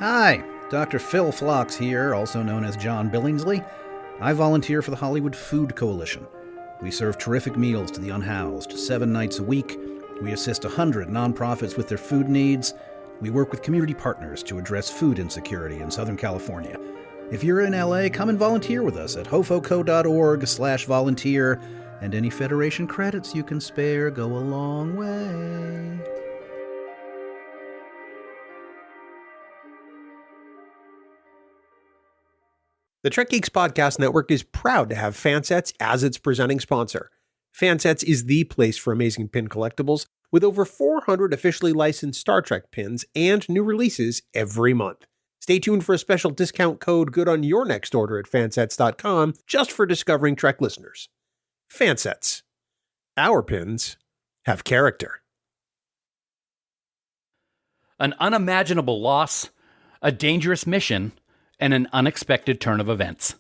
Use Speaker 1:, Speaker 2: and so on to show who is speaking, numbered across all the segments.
Speaker 1: Hi, Dr. Phil Phlox here, also known as John Billingsley. I volunteer for the Hollywood Food Coalition. We serve terrific meals to the unhoused 7 nights a week. We assist 100 nonprofits with their food needs. We work with community partners to address food insecurity in Southern California. If you're in LA, come and volunteer with us at hofoco.org/volunteer, and any Federation credits you can spare go a long way.
Speaker 2: The Trek Geeks Podcast Network is proud to have Fansets as its presenting sponsor. Fansets is the place for amazing pin collectibles, with over 400 officially licensed Star Trek pins and new releases every month. Stay tuned for a special discount code good on your next order at fansets.com, just for Discovering Trek listeners. Fansets. Our pins have character.
Speaker 3: An unimaginable loss, a dangerous mission, and an unexpected turn of events.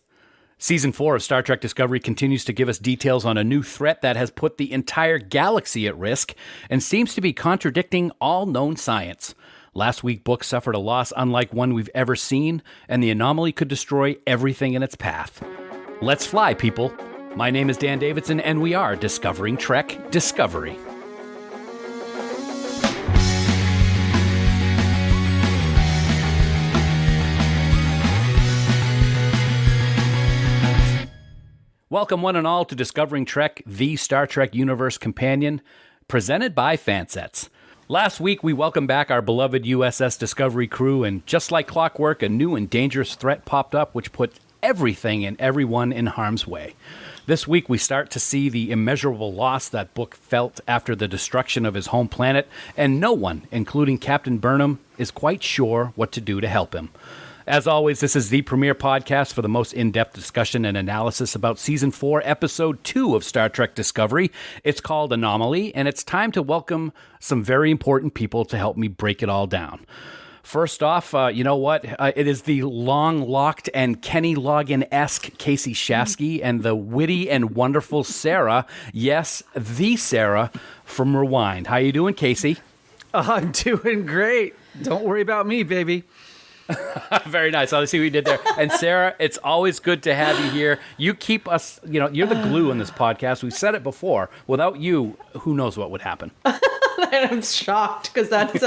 Speaker 3: Season 4 of Star Trek Discovery continues to give us details on a new threat that has put the entire galaxy at risk and seems to be contradicting all known science. Last week, Book suffered a loss unlike one we've ever seen, and the Anomaly could destroy everything in its path. Let's fly, people. My name is Dan Davidson, and we are Discovering Trek Discovery. Welcome one and all to Discovering Trek, the Star Trek Universe Companion, presented by Fansets. Last week, we welcomed back our beloved USS Discovery crew, and just like clockwork, a new and dangerous threat popped up which put everything and everyone in harm's way. This week, we start to see the immeasurable loss that Book felt after the destruction of his home planet, and no one, including Captain Burnham, is quite sure what to do to help him. As always, this is the premier podcast for the most in-depth discussion and analysis about Season 4, Episode 2 of Star Trek Discovery. It's called Anomaly, and it's time to welcome some very important people to help me break it all down. First off, you know what? It is the long-locked and Kenny Loggins-esque Kasey Shasky and the witty and wonderful Sara, yes, the Sara from Rewind. How you doing, Kasey?
Speaker 4: I'm doing great. Don't worry about me, baby.
Speaker 3: Very nice. I see what you did there. And Sara, it's always good to have you here. You keep us, you're the glue in this podcast. We've said it before. Without you, who knows what would happen?
Speaker 5: I'm shocked because that's,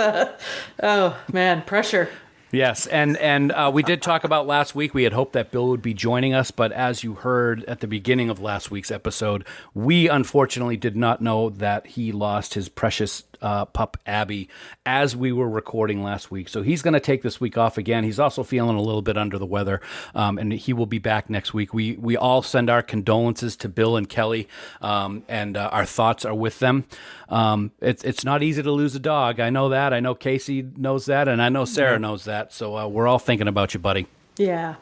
Speaker 5: oh man, pressure.
Speaker 3: Yes, and we did talk about last week. We had hoped that Bill would be joining us, but as you heard at the beginning of last week's episode, we unfortunately did not know that he lost his precious pup, Abby, as we were recording last week. So he's going to take this week off again. He's also feeling a little bit under the weather, and he will be back next week. We all send our condolences to Bill and Kelly, and our thoughts are with them. It's not easy to lose a dog. I know that. I know Kasey knows that, and I know Sara knows that. So we're all thinking about you, buddy.
Speaker 5: Yeah.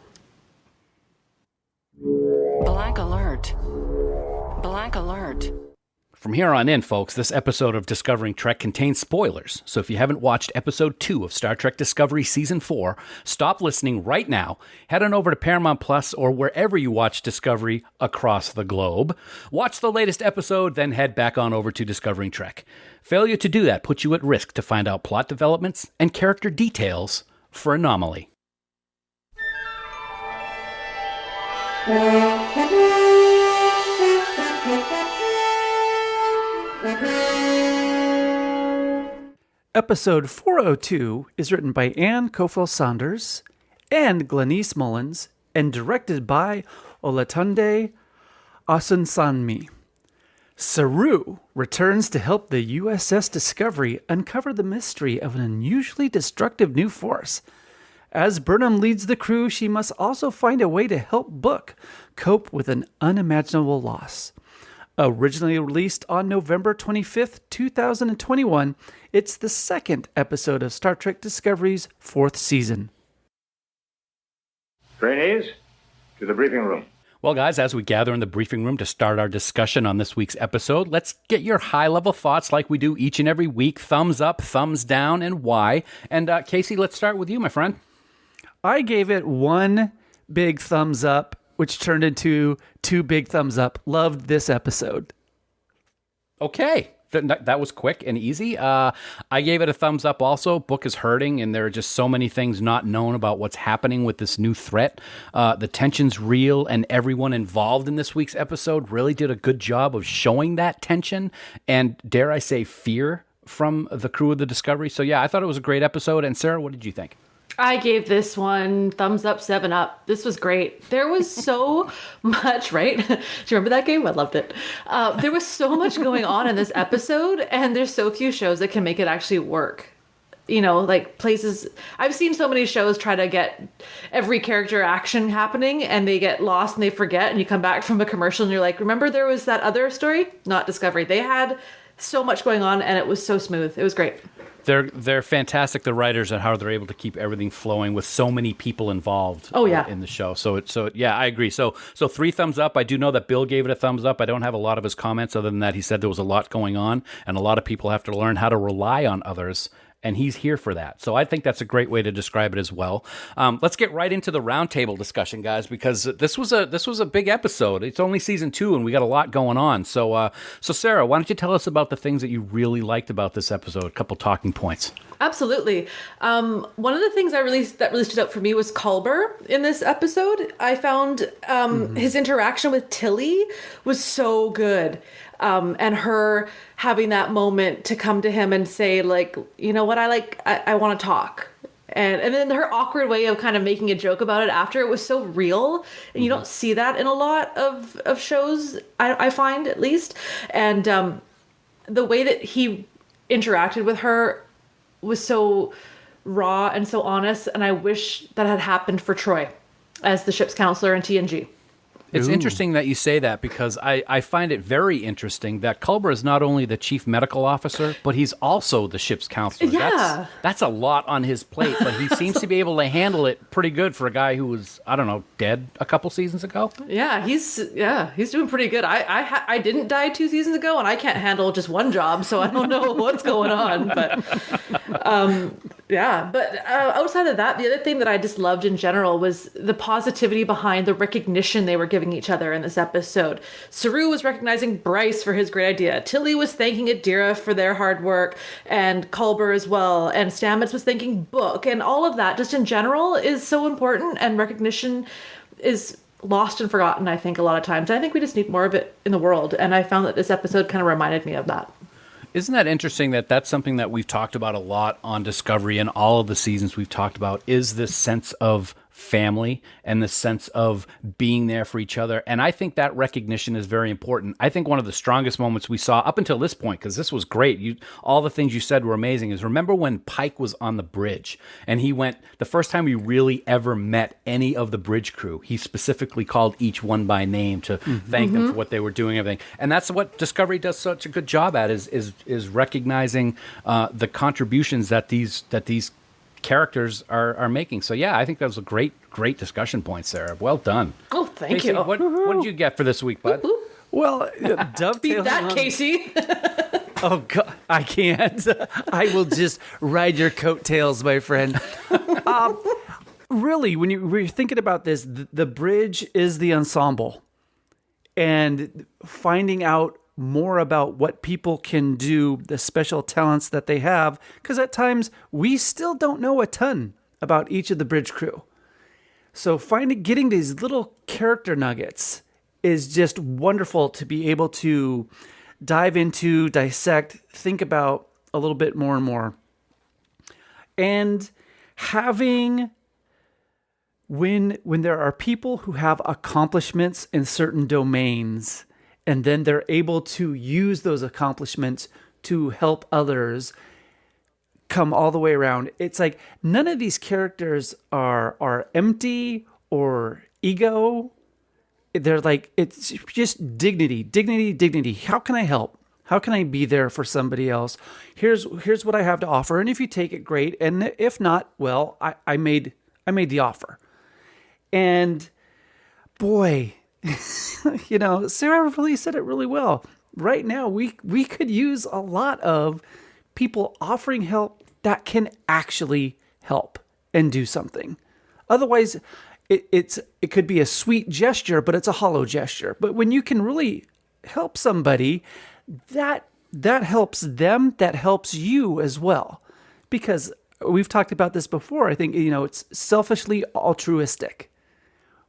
Speaker 6: Black alert. Black alert.
Speaker 3: From here on in, folks, this episode of Discovering Trek contains spoilers. So if you haven't watched Episode 2 of Star Trek Discovery Season 4, stop listening right now, head on over to Paramount Plus or wherever you watch Discovery across the globe. Watch the latest episode, then head back on over to Discovering Trek. Failure to do that puts you at risk to find out plot developments and character details for Anomaly.
Speaker 4: Episode 402 is written by Anne Kofel-Saunders and Glenise Mullins and directed by Olatunde Osunsanmi. Saru returns to help the USS Discovery uncover the mystery of an unusually destructive new force. As Burnham leads the crew, she must also find a way to help Book cope with an unimaginable loss. Originally released on November 25th, 2021, it's the second episode of Star Trek Discovery's fourth season.
Speaker 7: Trainees, to the briefing room.
Speaker 3: Well, guys, as we gather in the briefing room to start our discussion on this week's episode, let's get your high-level thoughts like we do each and every week. Thumbs up, thumbs down, and why. And Kasey, let's start with you, my friend.
Speaker 4: I gave it one big thumbs up, which turned into two big thumbs up. Loved this episode.
Speaker 3: Okay. That was quick and easy. I gave it a thumbs up also. Book is hurting, and there are just so many things not known about what's happening with this new threat. The tension's real, and everyone involved in this week's episode really did a good job of showing that tension and, dare I say, fear from the crew of the Discovery. So yeah, I thought it was a great episode. And Sarah, what did you think?
Speaker 5: I gave this one thumbs up, 7 up. This was great. There was so much, right? Do you remember that game? I loved it. There was so much going on in this episode, and there's so few shows that can make it actually work. You know, like places, I've seen so many shows try to get every character action happening, and they get lost and they forget, and you come back from a commercial and you're like, remember there was that other story? Not Discovery. They had so much going on, and it was so smooth. It was great.
Speaker 3: They're fantastic, the writers, and how they're able to keep everything flowing with so many people involved.
Speaker 5: Oh, yeah.
Speaker 3: In the show. So yeah, I agree. So 3 thumbs up. I do know that Bill gave it a thumbs up. I don't have a lot of his comments other than that he said there was a lot going on, and a lot of people have to learn how to rely on others. And he's here for that. So I think that's a great way to describe it as well. Let's get right into the roundtable discussion, guys, because this was a big episode. It's only season 2, and we got a lot going on. So Sarah, why don't you tell us about the things that you really liked about this episode? A couple talking points.
Speaker 5: Absolutely. One of the things that really stood out for me was Culber in this episode. I found his interaction with Tilly was so good. And her having that moment to come to him and say, like, you know what, I want to talk. And then her awkward way of kind of making a joke about it after, it was so real. And you don't see that in a lot of shows, I find, at least. And the way that he interacted with her was so raw and so honest. And I wish that had happened for Troy as the ship's counselor in TNG.
Speaker 3: It's interesting that you say that, because I find it very interesting that Culber is not only the chief medical officer, but he's also the ship's counselor.
Speaker 5: Yeah.
Speaker 3: That's a lot on his plate, but he seems to be able to handle it pretty good for a guy who was, I don't know, dead a couple seasons ago.
Speaker 5: Yeah, he's doing pretty good. I didn't die 2 seasons ago, and I can't handle just one job, so I don't know what's going on. But outside of that, the other thing that I just loved in general was the positivity behind the recognition they were giving each other in this episode. Saru was recognizing Bryce for his great idea. Tilly was thanking Adira for their hard work, and Culber as well. And Stamets was thanking Book, and all of that just in general is so important, and recognition is lost and forgotten, I think, a lot of times. I think we just need more of it in the world, and I found that this episode kind of reminded me of that.
Speaker 3: Isn't that interesting that that's something that we've talked about a lot on Discovery, and all of the seasons we've talked about is this sense of family and the sense of being there for each other. And I think that recognition is very important. I think one of the strongest moments we saw up until this point, because this was great, all the things you said were amazing, is remember when Pike was on the bridge and he went, the first time we really ever met any of the bridge crew, he specifically called each one by name to thank them for what they were doing, everything. And that's what Discovery does such a good job at, is recognizing the contributions that these characters are making. So yeah, I think that was a great discussion point, Sarah. Well done.
Speaker 5: Oh, thank
Speaker 3: Kasey,
Speaker 5: you.
Speaker 3: What did you get for this week, bud?
Speaker 4: Well, dovetail.
Speaker 5: Beat that, Kasey.
Speaker 4: Oh God, I can't. I will just ride your coattails, my friend. Really, when you're thinking about this, the bridge is the ensemble, and finding out more about what people can do, the special talents that they have, because at times we still don't know a ton about each of the bridge crew. So getting these little character nuggets is just wonderful to be able to dive into, dissect, think about a little bit more and more. And having, when there are people who have accomplishments in certain domains, and then they're able to use those accomplishments to help others come all the way around. It's like none of these characters are empty or ego. They're like, it's just dignity. How can I help? How can I be there for somebody else? Here's what I have to offer. And if you take it, great. And if not, well, I made the offer. And boy, Sarah really said it really well. Right now, we could use a lot of people offering help that can actually help and do something. Otherwise, it could be a sweet gesture, but it's a hollow gesture. But when you can really help somebody, that that helps them, that helps you as well. Because we've talked about this before. I think, it's selfishly altruistic,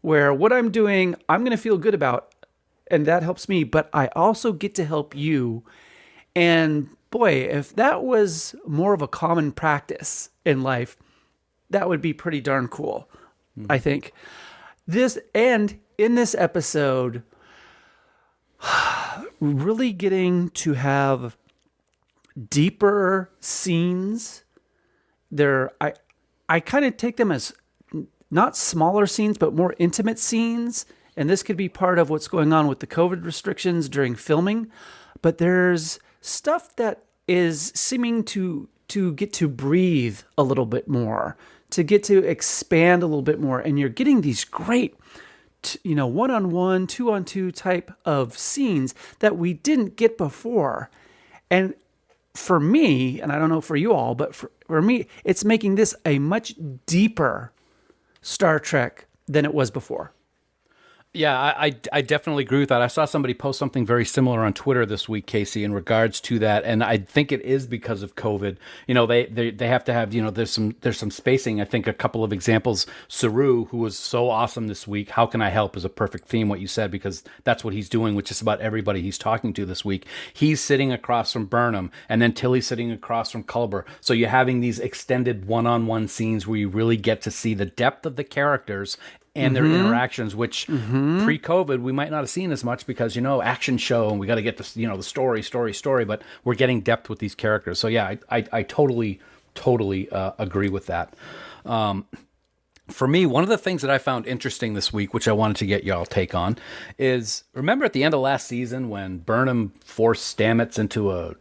Speaker 4: where what I'm doing, I'm going to feel good about, and that helps me, but I also get to help you. And boy, if that was more of a common practice in life, that would be pretty darn cool, I think. In this episode, really getting to have deeper scenes. I kind of take them as not smaller scenes, but more intimate scenes. And this could be part of what's going on with the COVID restrictions during filming. But there's stuff that is seeming to get to breathe a little bit more, to get to expand a little bit more. And you're getting these great, one-on-one, two-on-two type of scenes that we didn't get before. And for me, and I don't know for you all, but for me, it's making this a much deeper Star Trek than it was before.
Speaker 3: Yeah, I definitely agree with that. I saw somebody post something very similar on Twitter this week, Casey, in regards to that, and I think it is because of COVID. They have to have, there's some spacing. I think a couple of examples. Saru, who was so awesome this week, "How can I help?" is a perfect theme, what you said, because that's what he's doing with just about everybody he's talking to this week. He's sitting across from Burnham, and then Tilly's sitting across from Culber. So you're having these extended one-on-one scenes where you really get to see the depth of the characters and their interactions, which pre-COVID we might not have seen as much because, action show and we got to get this, the story, but we're getting depth with these characters. So yeah, I totally agree with that. For me, one of the things that I found interesting this week, which I wanted to get y'all take on, is remember at the end of last season when Burnham forced Stamets into an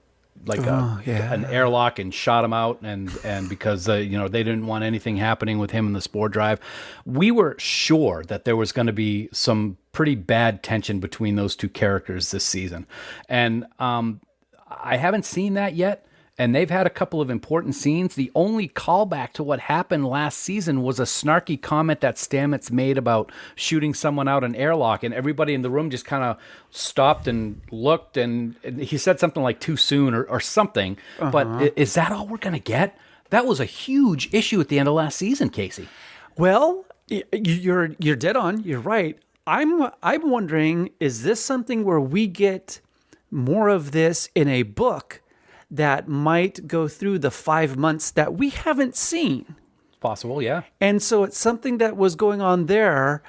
Speaker 3: airlock and shot him out, and because they didn't want anything happening with him in the spore drive. We were sure that there was going to be some pretty bad tension between those two characters this season, and I haven't seen that yet. And they've had a couple of important scenes. The only callback to what happened last season was a snarky comment that Stamets made about shooting someone out an airlock, and everybody in the room just kind of stopped and looked, and he said something like "too soon" or something. But is that all we're going to get? That was a huge issue at the end of last season, Casey.
Speaker 4: Well, you're dead on. You're right. I'm wondering, is this something where we get more of this in a book that might go through the 5 months that we haven't seen?
Speaker 3: Possible, yeah.
Speaker 4: And so it's something that was going on there.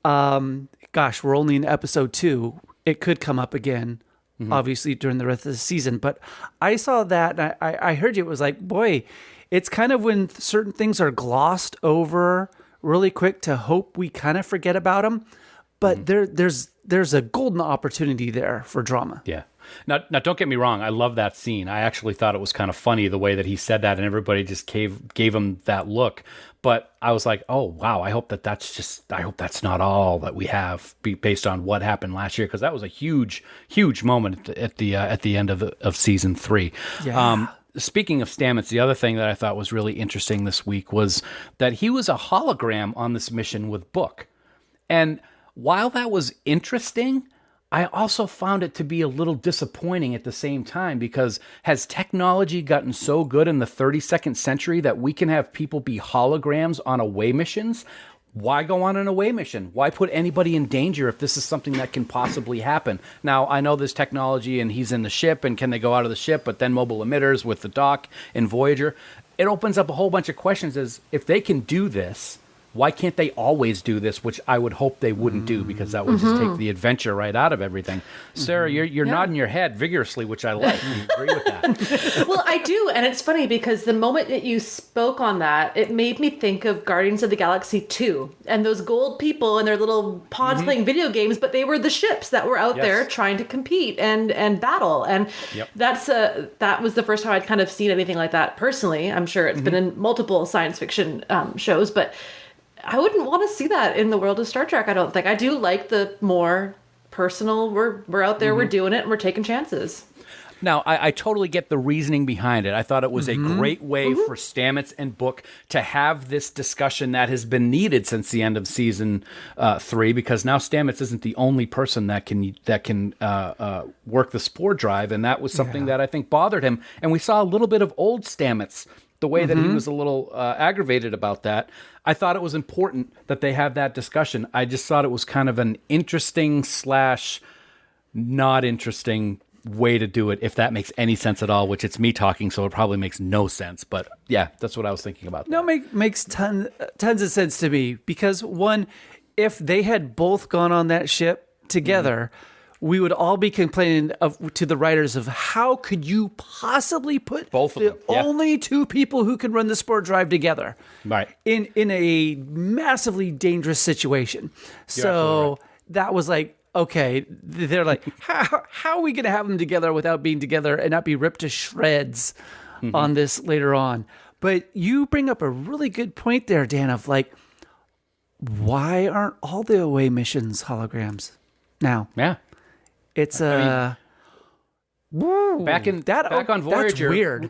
Speaker 4: We're only in episode 2. It could come up again, obviously, during the rest of the season. But I saw that, and I heard you. It was like, boy, it's kind of when certain things are glossed over really quick to hope we kind of forget about them. But there's a golden opportunity there for drama.
Speaker 3: Yeah. Now, don't get me wrong. I love that scene. I actually thought it was kind of funny the way that he said that, and everybody just gave him that look. But I was like, oh wow, I hope that's not all that we have based on what happened last year, because that was a huge moment at the end of season 3.
Speaker 4: Yeah.
Speaker 3: Speaking of Stamets, the other thing that I thought was really interesting this week was that he was a hologram on this mission with Book, and while that was interesting, I also found it to be a little disappointing at the same time, because has technology gotten so good in the 32nd century that we can have people be holograms on away missions? Why go on an away mission? Why put anybody in danger if this is something that can possibly happen? Now, I know there's technology and he's in the ship, and can they go out of the ship, but then mobile emitters with the dock in Voyager. It opens up a whole bunch of questions as if they can do this, why can't they always do this, which I would hope they wouldn't do, because that would just take the adventure right out of everything. Sarah, you're nodding your head vigorously, which I like. You agree with that?
Speaker 5: Well, I do, and it's funny because the moment that you spoke on that, it made me think of Guardians of the Galaxy 2 and those gold people and their little pods playing video games, but they were the ships that were out there trying to compete and battle. And that was the first time I'd kind of seen anything like that personally. I'm sure it's been in multiple science fiction shows, but I wouldn't want to see that in the world of Star Trek, I don't think. I do like the more personal, we're out there, we're doing it, and we're taking chances.
Speaker 3: Now, I totally get the reasoning behind it. I thought it was a great way for Stamets and Book to have this discussion that has been needed since the end of season 3, because now Stamets isn't the only person that can work the spore drive, and that was something that I think bothered him. And we saw a little bit of old Stamets, the way that he was a little aggravated about that. I thought it was important that they have that discussion. I just thought it was kind of an interesting / not interesting way to do it, if that makes any sense at all, which it's me talking, so it probably makes no sense. But yeah, that's what I was thinking about.
Speaker 4: No, makes tons of sense to me, because one, if they had both gone on that ship together, we would all be complaining to the writers of how could you possibly put
Speaker 3: both of them,
Speaker 4: only two people who can run the sport drive together,
Speaker 3: right,
Speaker 4: in a massively dangerous situation. So that was like, okay, they're like, how are we going to have them together without being together and not be ripped to shreds on this later on? But you bring up a really good point there, Dan, of like, why aren't all the away missions holograms now?
Speaker 3: Yeah.
Speaker 4: It's
Speaker 3: back on Voyager.
Speaker 4: That's weird.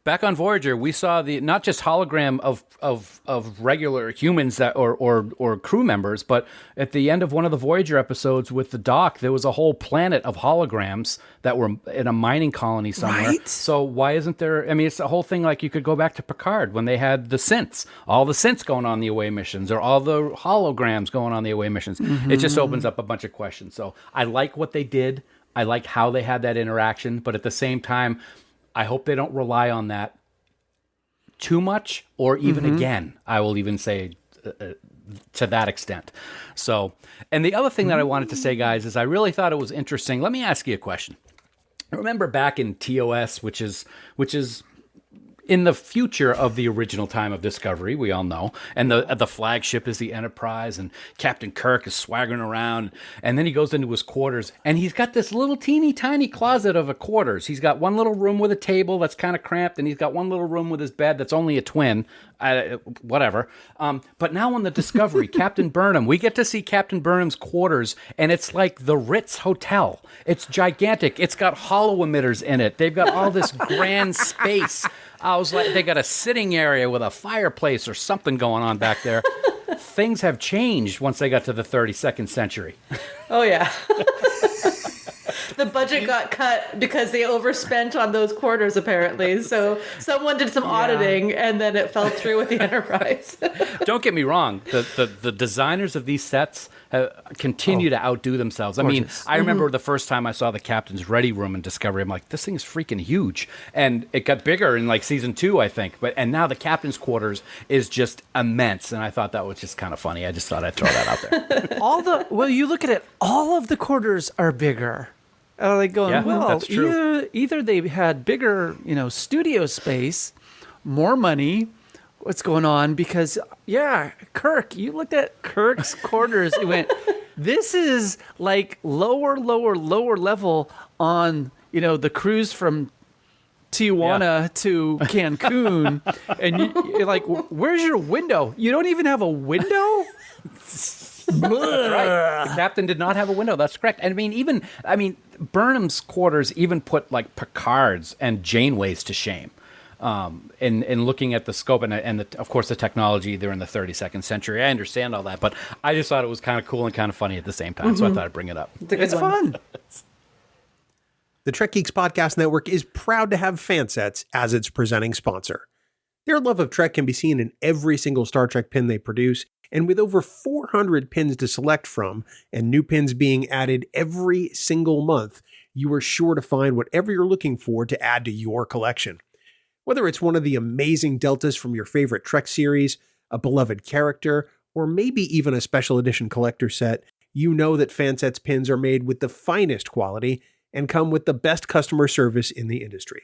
Speaker 3: Back on Voyager, we saw the not just hologram of regular humans that or crew members, but at the end of one of the Voyager episodes with the Doc, there was a whole planet of holograms that were in a mining colony somewhere.
Speaker 4: Right?
Speaker 3: So why isn't there? I mean, it's the whole thing. Like, you could go back to Picard when they had the synths, all the synths going on the away missions, or all the holograms going on the away missions. It just opens up a bunch of questions. So I like what they did. I like how they had that interaction, but at the same time, I hope they don't rely on that too much, or even again, I will even say to that extent. So, and the other thing that I wanted to say, guys, is I really thought it was interesting. Let me ask you a question. Remember back in TOS, which is in the future of the original time of Discovery, we all know, and the flagship is the Enterprise, and Captain Kirk is swaggering around, and then he goes into his quarters, and he's got this little teeny tiny closet of a quarters. He's got one little room with a table that's kind of cramped, and he's got one little room with his bed that's only a twin, whatever. But now on the Discovery, Captain Burnham, we get to see Captain Burnham's quarters, and it's like the Ritz Hotel. It's gigantic. It's got hollow emitters in it. They've got all this grand space. I was like, they got a sitting area with a fireplace or something going on back there. Things have changed once they got to the 32nd century.
Speaker 5: Oh, yeah. The budget got cut because they overspent on those quarters, apparently. So someone did some auditing, and then it fell through with the Enterprise.
Speaker 3: Don't get me wrong. The designers of these sets continue to outdo themselves. Gorgeous. I mean, I remember the first time I saw the Captain's Ready Room in Discovery, I'm like, this thing is freaking huge. And it got bigger in like season 2, I think. And now the Captain's quarters is just immense. And I thought that was just kind of funny. I just thought I'd throw that out there.
Speaker 4: Well, you look at it, all of the quarters are bigger. Like going,
Speaker 3: yeah,
Speaker 4: well,
Speaker 3: that's true.
Speaker 4: Either they had bigger, studio space, more money. What's going on? Because Kirk, you looked at Kirk's quarters. You went, this is like lower level on the cruise from Tijuana to Cancun, and you're like, where's your window? You don't even have a window.
Speaker 3: That's right. The captain did not have a window. That's correct. And I mean, Burnham's quarters even put like Picard's and Janeway's to shame. In looking at the scope and of course the technology, they're in the 32nd century. I understand all that, but I just thought it was kind of cool and kind of funny at the same time. So I thought I'd bring it up.
Speaker 4: It's fun.
Speaker 2: The Trek Geeks Podcast Network is proud to have Fansets as its presenting sponsor. Their love of Trek can be seen in every single Star Trek pin they produce, and with over 400 pins to select from, and new pins being added every single month, you are sure to find whatever you're looking for to add to your collection. Whether it's one of the amazing deltas from your favorite Trek series, a beloved character, or maybe even a special edition collector set, you know that Fansets pins are made with the finest quality and come with the best customer service in the industry.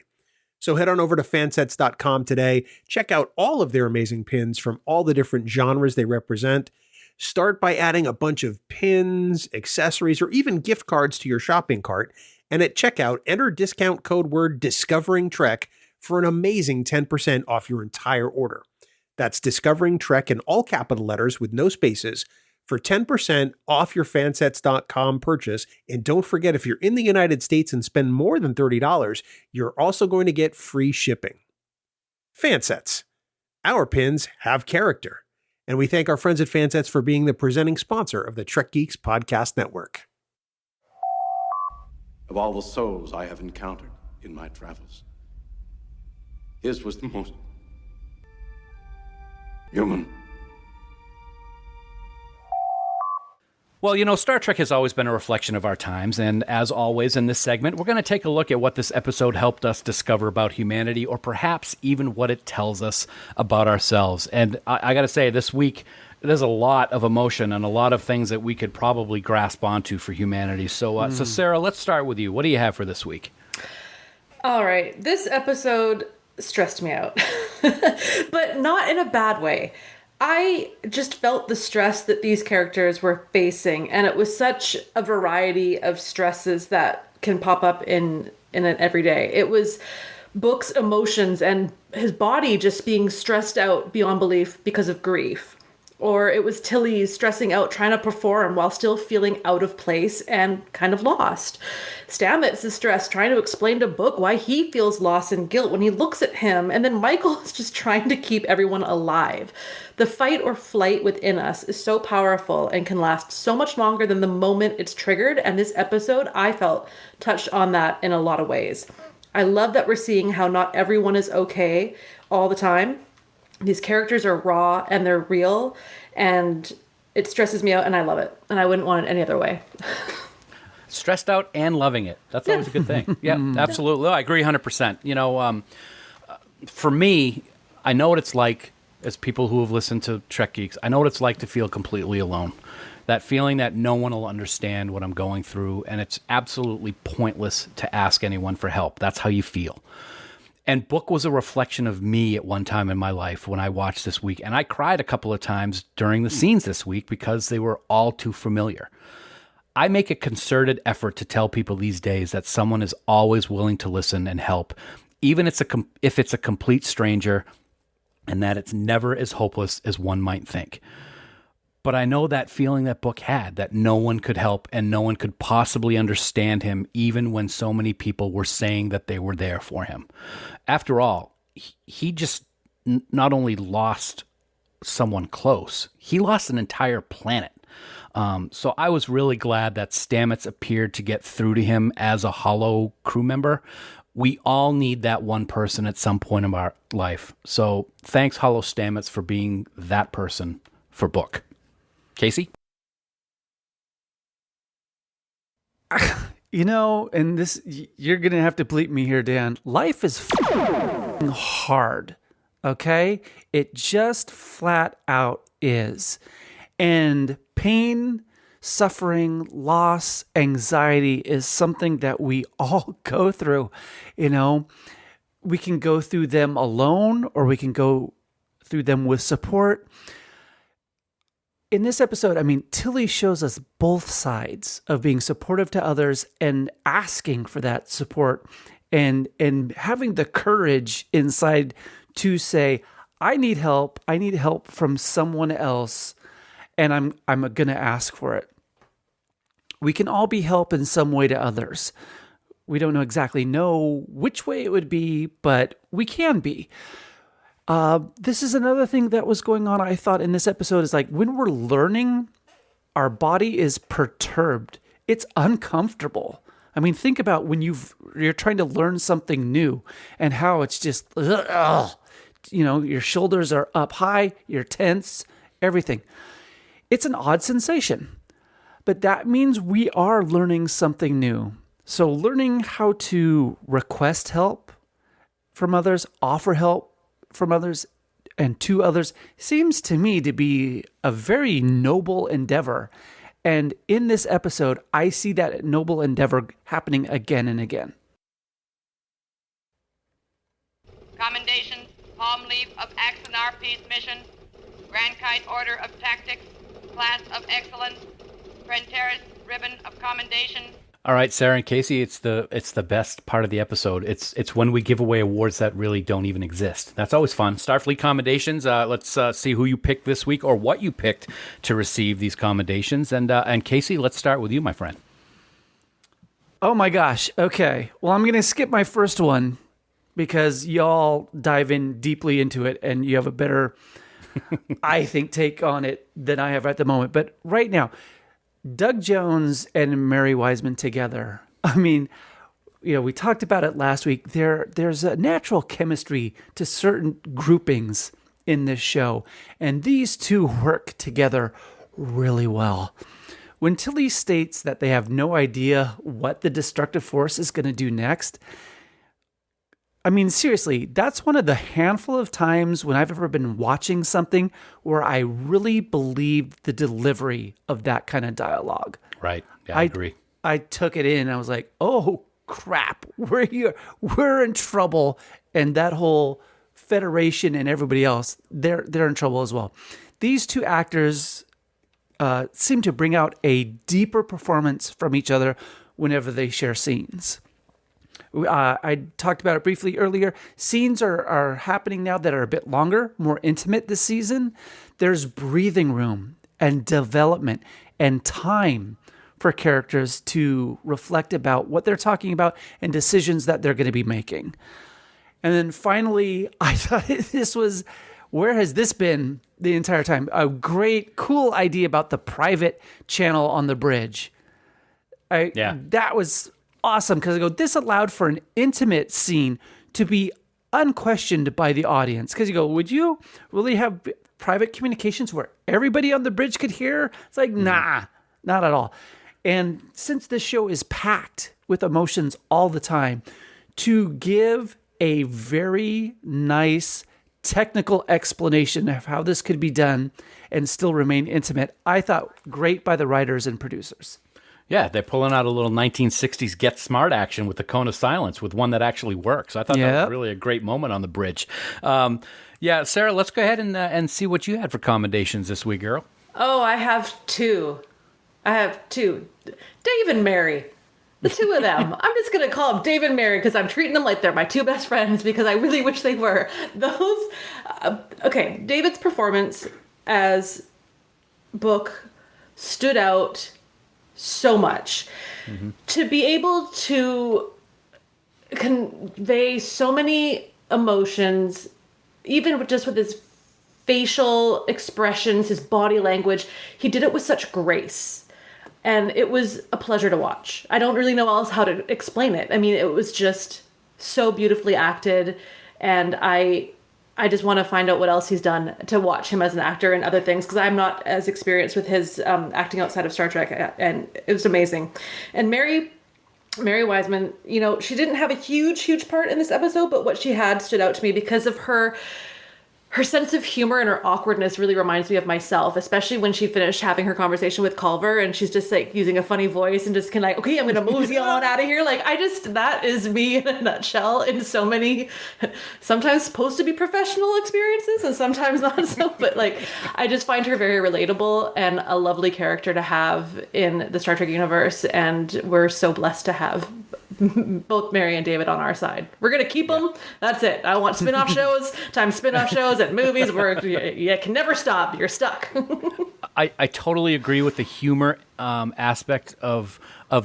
Speaker 2: So head on over to fansets.com today, check out all of their amazing pins from all the different genres they represent. Start by adding a bunch of pins, accessories, or even gift cards to your shopping cart, and at checkout, enter discount code word Discovering Trek for an amazing 10% off your entire order. That's Discovering Trek in all capital letters with no spaces for 10% off your fansets.com purchase. And don't forget, if you're in the United States and spend more than $30, you're also going to get free shipping. Fansets. Our pins have character. And we thank our friends at Fansets for being the presenting sponsor of the Trek Geeks Podcast Network.
Speaker 8: Of all the souls I have encountered in my travels, his was the most human.
Speaker 3: Well, you know, Star Trek has always been a reflection of our times, and as always in this segment, we're going to take a look at what this episode helped us discover about humanity, or perhaps even what it tells us about ourselves. And I got to say, this week, there's a lot of emotion and a lot of things that we could probably grasp onto for humanity. So, so Sarah, let's start with you. What do you have for this week?
Speaker 5: All right. This episode stressed me out, but not in a bad way. I just felt the stress that these characters were facing, and it was such a variety of stresses that can pop up in an everyday. It was Book's emotions and his body just being stressed out beyond belief because of grief. Or it was Tilly stressing out trying to perform while still feeling out of place and kind of lost. Stamets is stressed trying to explain to Book why he feels loss and guilt when he looks at him. And then Michael is just trying to keep everyone alive. The fight or flight within us is so powerful and can last so much longer than the moment it's triggered. And this episode, I felt, touched on that in a lot of ways. I love that we're seeing how not everyone is okay all the time. These characters are raw and they're real, and it stresses me out, and I love it. And I wouldn't want it any other way.
Speaker 3: Stressed out and loving it. That's always a good thing. Yeah, absolutely. I agree 100%. You know, for me, I know what it's like as people who have listened to Trek Geeks. I know what it's like to feel completely alone. That feeling that no one will understand what I'm going through, and it's absolutely pointless to ask anyone for help. That's how you feel. And Book was a reflection of me at one time in my life when I watched this week. And I cried a couple of times during the scenes this week because they were all too familiar. I make a concerted effort to tell people these days that someone is always willing to listen and help, even if it's a complete stranger, and that it's never as hopeless as one might think. But I know that feeling that Book had, that no one could help and no one could possibly understand him, even when so many people were saying that they were there for him. After all, he just not only lost someone close, he lost an entire planet. So I was really glad that Stamets appeared to get through to him as a hollow crew member. We all need that one person at some point in our life. So thanks, Hollow Stamets, for being that person for Book. Casey?
Speaker 4: You know, and this, you're going to have to bleep me here, Dan. Life is hard, okay? It just flat out is. And pain, suffering, loss, anxiety is something that we all go through. You know, we can go through them alone, or we can go through them with support. In this episode, I mean, Tilly shows us both sides of being supportive to others and asking for that support, and having the courage inside to say, I need help from someone else, and I'm going to ask for it. We can all be help in some way to others. We don't exactly know which way it would be, but we can be. This is another thing that was going on, I thought, in this episode, is like when we're learning, our body is perturbed. It's uncomfortable. I mean, think about when you're trying to learn something new and how it's just, you know, your shoulders are up high, you're tense, everything. It's an odd sensation, but that means we are learning something new. So learning how to request help from others, offer help from others and to others seems to me to be a very noble endeavor. And in this episode, I see that noble endeavor happening again and again.
Speaker 9: Commendations, palm leaf of Axonar Peace Mission, Grand Kite Order of Tactics, Class of Excellence, Prenteris Ribbon of Commendation.
Speaker 3: All right, Sara and Kasey, it's the best part of the episode. It's when we give away awards that really don't even exist. That's always fun. Starfleet commendations. Let's see who you picked this week or what you picked to receive these commendations. And Kasey, let's start with you, my friend.
Speaker 4: Oh my gosh. Okay. Well, I'm going to skip my first one because y'all dive in deeply into it and you have a better, I think, take on it than I have at the moment. But right now, Doug Jones and Mary Wiseman together. I mean, we talked about it last week. There's a natural chemistry to certain groupings in this show, and these two work together really well. When Tilly states that they have no idea what the destructive force is going to do next, I mean, seriously, that's one of the handful of times when I've ever been watching something where I really believed the delivery of that kind of dialogue.
Speaker 3: Right. Yeah, I agree.
Speaker 4: I took it in. I was like, oh, crap. We're here. We're in trouble. And that whole Federation and everybody else, they're in trouble as well. These two actors seem to bring out a deeper performance from each other whenever they share scenes. I talked about it briefly earlier. Scenes are happening now that are a bit longer, more intimate this season. There's breathing room and development and time for characters to reflect about what they're talking about and decisions that they're going to be making. And then finally, I thought this was, where has this been the entire time? A great, cool idea about the private channel on the bridge. That was awesome because I go, this allowed for an intimate scene to be unquestioned by the audience. Because you go, would you really have private communications where everybody on the bridge could hear? It's like, nah, not at all. And since this show is packed with emotions all the time, to give a very nice technical explanation of how this could be done and still remain intimate, I thought great by the writers and producers.
Speaker 3: Yeah, they're pulling out a little 1960s Get Smart action with the cone of silence, with one that actually works. I thought that was really a great moment on the bridge. Sara, let's go ahead and see what you had for commendations this week, girl.
Speaker 5: Oh, I have two. Dave and Mary. The two of them. I'm just going to call them Dave and Mary because I'm treating them like they're my two best friends because I really wish they were. David's performance as Book stood out so much. Mm-hmm. To be able to convey so many emotions, even with his facial expressions, his body language, he did it with such grace. And it was a pleasure to watch. I don't really know else how to explain it. I mean, it was just so beautifully acted, and I just want to find out what else he's done to watch him as an actor and other things, because I'm not as experienced with his acting outside of Star Trek, and it was amazing. And Mary Wiseman, she didn't have a huge part in this episode, but what she had stood out to me because of her sense of humor and her awkwardness really reminds me of myself, especially when she finished having her conversation with Culver and she's just like using a funny voice and just kind of like, okay, I'm going to mosey on out of here. Like, that is me in a nutshell in so many, sometimes supposed to be professional experiences and sometimes not so, but like, I just find her very relatable and a lovely character to have in the Star Trek universe. And we're so blessed to have both Mary and David on our side. We're going to keep them. That's it. I want spin-off shows, spin-off shows and movies where you can never stop. You're stuck.
Speaker 3: I totally agree with the humor aspect of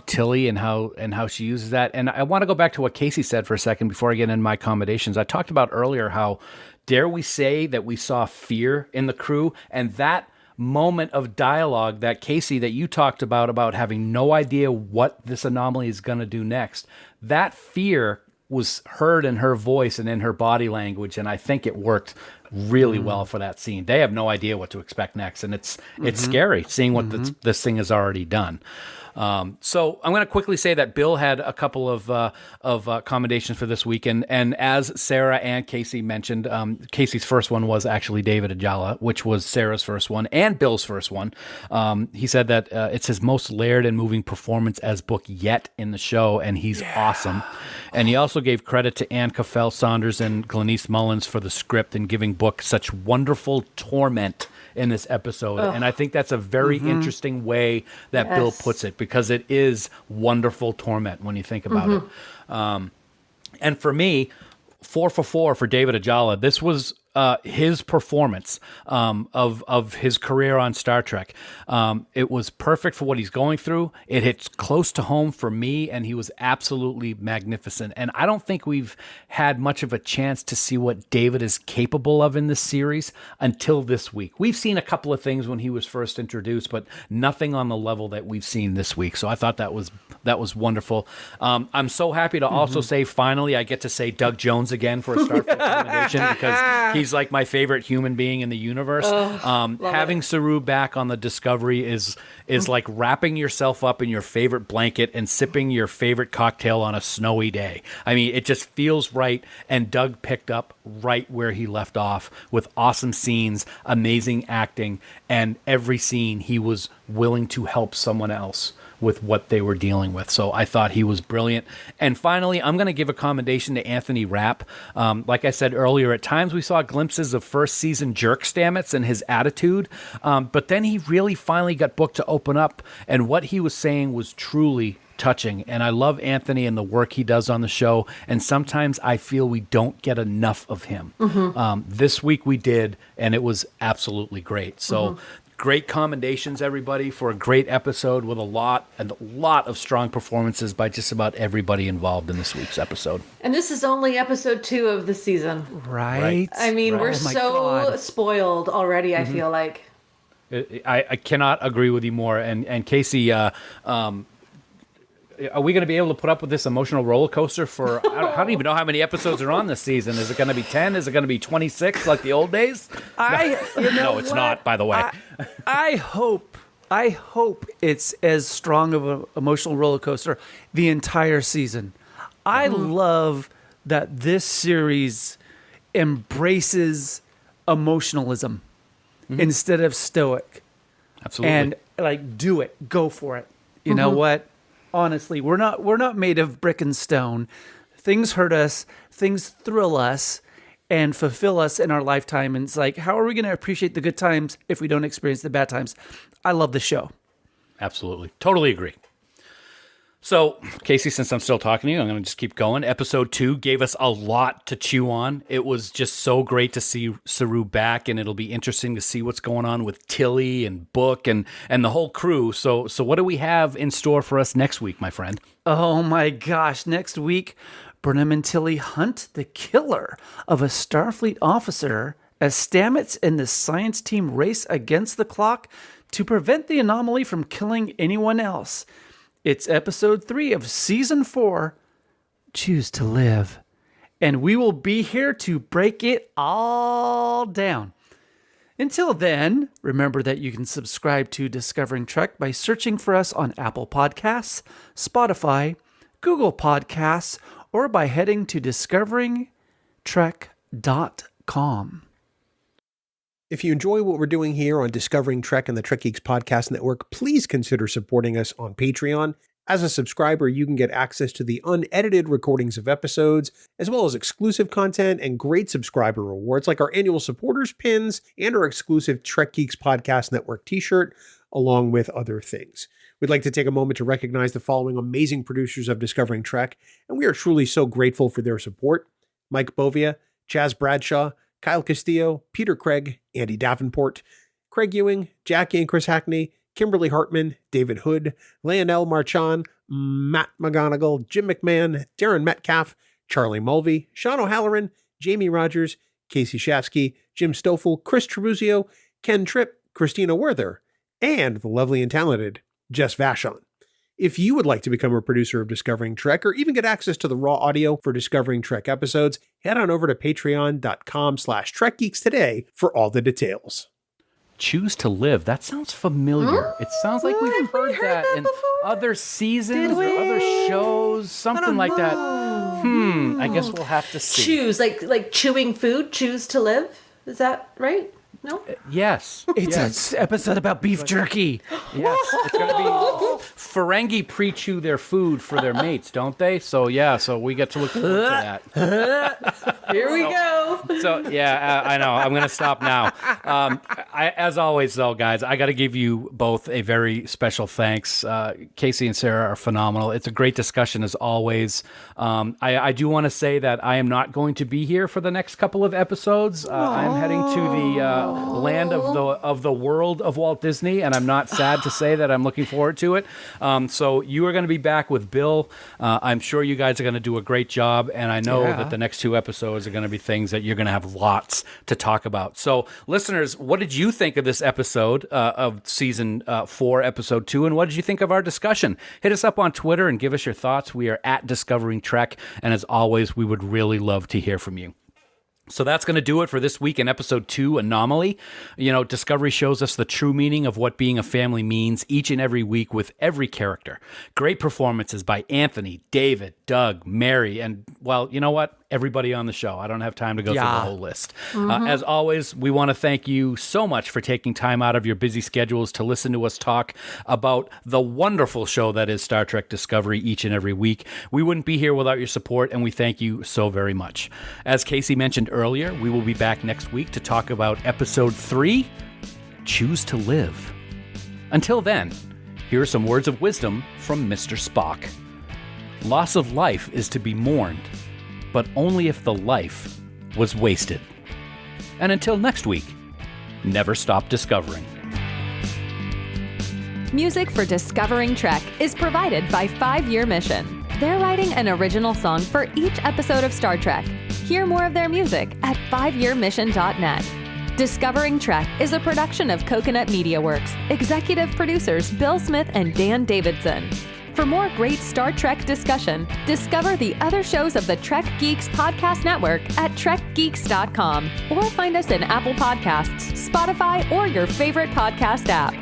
Speaker 3: Tilly and how she uses that. And I want to go back to what Kasey said for a second before I get into my commendations. I talked about earlier how, dare we say, that we saw fear in the crew, and that moment of dialogue that Kasey, that you talked about having no idea what this anomaly is going to do next, that fear was heard in her voice and in her body language, and I think it worked really well for that scene. They have no idea what to expect next, and it's scary seeing what this thing has already done. So I'm going to quickly say that Bill had a couple of commendations for this week, and as Sara and Kasey mentioned, Casey's first one was actually David Ajala, which was Sarah's first one and Bill's first one. He said that it's his most layered and moving performance as Book yet in the show, and he's awesome. And he also gave credit to Ann Caffell Saunders and Glenise Mullins for the script and giving Book such wonderful torment in this episode. And I think that's a very interesting way that Bill puts it, because it is wonderful torment when you think about it. And for me, 4 for 4 for David Ajala. This was his performance of his career on Star Trek. It was perfect for what he's going through. It hits close to home for me, and he was absolutely magnificent. And I don't think we've had much of a chance to see what David is capable of in this series until this week. We've seen a couple of things when he was first introduced, but nothing on the level that we've seen this week. So I thought that was wonderful. I'm so happy to also say, finally, I get to say Doug Jones again for a Starfleet recommendation, because he's like my favorite human being in the universe. Having Saru back on the Discovery is like wrapping yourself up in your favorite blanket and sipping your favorite cocktail on a snowy day. I mean, it just feels right, and Doug picked up right where he left off with awesome scenes, amazing acting, and every scene he was willing to help someone else with what they were dealing with. So I thought he was brilliant. And finally, I'm going to give a commendation to Anthony Rapp. Like I said earlier, at times we saw glimpses of first season jerk Stamets and his attitude, but then he really finally got booked to open up, and what he was saying was truly touching. And I love Anthony and the work he does on the show, and sometimes I feel we don't get enough of him. This week we did, and it was absolutely great. So great commendations, everybody, for a great episode with a lot of strong performances by just about everybody involved in this week's episode.
Speaker 5: And this is only episode 2 of the season.
Speaker 4: Right.
Speaker 5: I mean, we're so spoiled already, I feel like.
Speaker 3: I cannot agree with you more. And Kasey, are we going to be able to put up with this emotional roller coaster for, I don't even know how many episodes are on this season. Is it going to be 10? Is it going to be 26 like the old days? No, it's not, by the way.
Speaker 4: I hope it's as strong of an emotional roller coaster the entire season. I love that this series embraces emotionalism instead of stoic.
Speaker 3: Absolutely.
Speaker 4: And like, do it, go for it. You know what? Honestly, we're not made of brick and stone. Things hurt us, things thrill us, and fulfill us in our lifetime. And it's like, how are we going to appreciate the good times if we don't experience the bad times? I love the show.
Speaker 3: Absolutely. Totally agree. So, Kasey, since I'm still talking to you, I'm going to just keep going. Episode 2 gave us a lot to chew on. It was just so great to see Saru back, and it'll be interesting to see what's going on with Tilly and Book and the whole crew. So what do we have in store for us next week, my friend?
Speaker 4: Oh my gosh. Next week, Burnham and Tilly hunt the killer of a Starfleet officer as Stamets and the science team race against the clock to prevent the anomaly from killing anyone else. It's episode 3 of season 4, Choose to Live. And we will be here to break it all down. Until then, remember that you can subscribe to Discovering Trek by searching for us on Apple Podcasts, Spotify, Google Podcasts, or by heading to discoveringtrek.com.
Speaker 2: If you enjoy what we're doing here on Discovering Trek and the Trek Geeks Podcast Network, please consider supporting us on Patreon. As a subscriber, you can get access to the unedited recordings of episodes, as well as exclusive content and great subscriber rewards like our annual supporters pins and our exclusive Trek Geeks Podcast Network t-shirt, along with other things. We'd like to take a moment to recognize the following amazing producers of Discovering Trek, and we are truly so grateful for their support: Mike Bovia, Chaz Bradshaw, Kyle Castillo, Peter Craig, Andy Davenport, Craig Ewing, Jackie and Chris Hackney, Kimberly Hartman, David Hood, Leonel Marchand, Matt McGonigal, Jim McMahon, Darren Metcalf, Charlie Mulvey, Sean O'Halloran, Jamie Rogers, Casey Shafsky, Jim Stoffel, Chris Tribuzio, Ken Tripp, Christina Werther, and the lovely and talented Jess Vashon. If you would like to become a producer of Discovering Trek or even get access to the raw audio for Discovering Trek episodes, head on over to patreon.com/trekgeeks today for all the details.
Speaker 3: Choose to Live. That sounds familiar. It sounds like we've heard that in other seasons or other shows, something like that. I guess we'll have to see.
Speaker 5: Choose, like chewing food, choose to live. Is that right? No?
Speaker 3: Yes.
Speaker 4: It's an episode about beef jerky.
Speaker 3: Yes. It's going to be... Ferengi pre-chew their food for their mates, don't they? So, so we get to look forward to that.
Speaker 5: Here we go.
Speaker 3: So, I know. I'm going to stop now. As always, though, guys, I got to give you both a very special thanks. Kasey and Sara are phenomenal. It's a great discussion, as always. I do want to say that I am not going to be here for the next couple of episodes. I'm heading to the land of the world of Walt Disney, and I'm not sad to say that I'm looking forward to it. So you are going to be back with Bill. I'm sure you guys are going to do a great job, and I know that the next 2 episodes are going to be things that you're going to have lots to talk about. So, listeners, what did you think of this episode of season 4, episode 2, and what did you think of our discussion? Hit us up on Twitter and give us your thoughts. We are at Discovering Trek, and as always, we would really love to hear from you. So that's going to do it for this week in episode 2, Anomaly. You know, Discovery shows us the true meaning of what being a family means each and every week with every character. Great performances by Anthony, David, Doug, Mary, and, well, you know what? Everybody on the show. I don't have time to go through the whole list. As always, we want to thank you so much for taking time out of your busy schedules to listen to us talk about the wonderful show that is Star Trek Discovery each and every week. We wouldn't be here without your support, and we thank you so very much. As Kasey mentioned earlier, we will be back next week to talk about episode 3, Choose to Live. Until then, here are some words of wisdom from Mr. Spock. Loss of life is to be mourned, but only if the life was wasted. And until next week, never stop discovering.
Speaker 10: Music for Discovering Trek is provided by 5 Year Mission. They're writing an original song for each episode of Star Trek. Hear more of their music at 5yearmission.net. Discovering Trek is a production of Coconut Media Works. Executive producers Bill Smith and Dan Davidson. For more great Star Trek discussion, discover the other shows of the Trek Geeks Podcast Network at trekgeeks.com or find us in Apple Podcasts, Spotify, or your favorite podcast app.